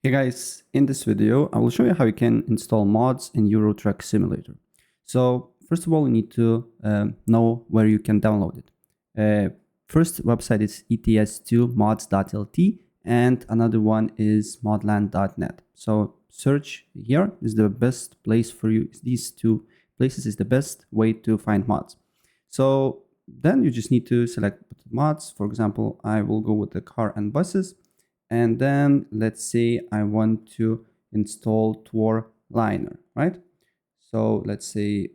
Hey guys, in this video, I will show you how you can install mods in Euro Truck Simulator. So first of all, you need to know where you can download it. First website is ets2mods.lt and another one is modland.net. So search here is the best place for you. These two places is the best way to find mods. So then you just need to select mods. For example, I will go with the car and buses. And then let's say I want to install Tour Liner, right? So let's say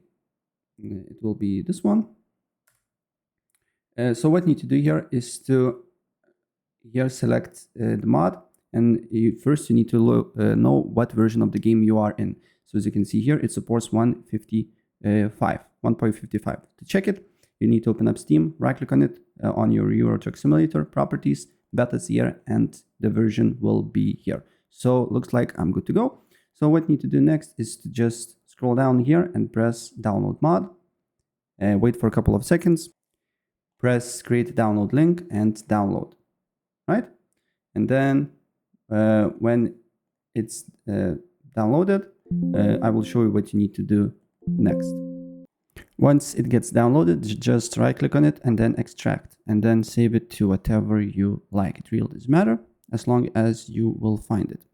it will be this one. So what you need to do here is to select the mod, and first you need to know what version of the game you are in. So as you can see here, it supports 1.55. To check it, you need to open up Steam, right click on it on your Euro Truck Simulator properties, betas here, and the version will be here. So looks like I'm good to go. So what you need to do next is to just scroll down here and press download mod. Wait for a couple of seconds. Press create download link and download, right? And then when it's downloaded, I will show you what you need to do next. Once it gets downloaded, just right click on it and then extract, and then save it to whatever you like. It really doesn't matter as long as you will find it.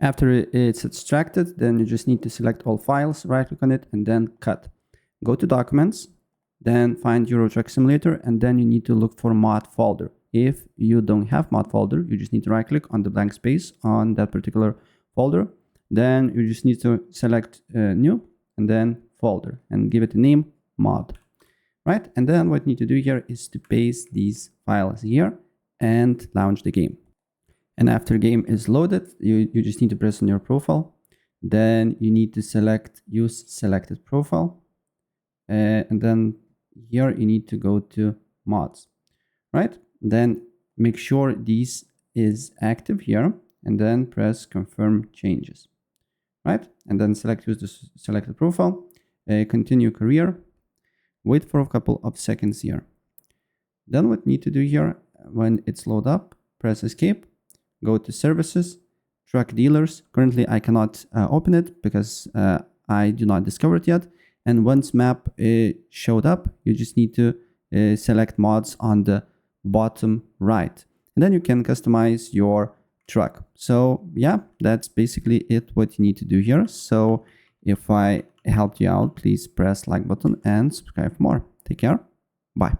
After it's extracted, then you just need to select all files, right click on it and then cut. Go to documents, then find Euro Truck Simulator, and then you need to look for mod folder. If you don't have mod folder, you just need to right click on the blank space on that particular folder. Then you just need to select new and then folder and give it a name mod, right? And then what you need to do here is to paste these files here and launch the game. And after game is loaded, you just need to press on your profile. Then you need to select use selected profile. And then here you need to go to mods, right? Then make sure this is active here and then press confirm changes, right? And then select use the selected profile. Continue career, wait for a couple of seconds here. Then what you need to do here, when it's load up, press escape, go to services, truck dealers. Currently I cannot open it because I do not discover it yet. And once map showed up, you just need to select mods on the bottom right. And then you can customize your truck. So yeah, that's basically it, what you need to do here. So if I helped you out, please press like button and subscribe for more. Take care. Bye.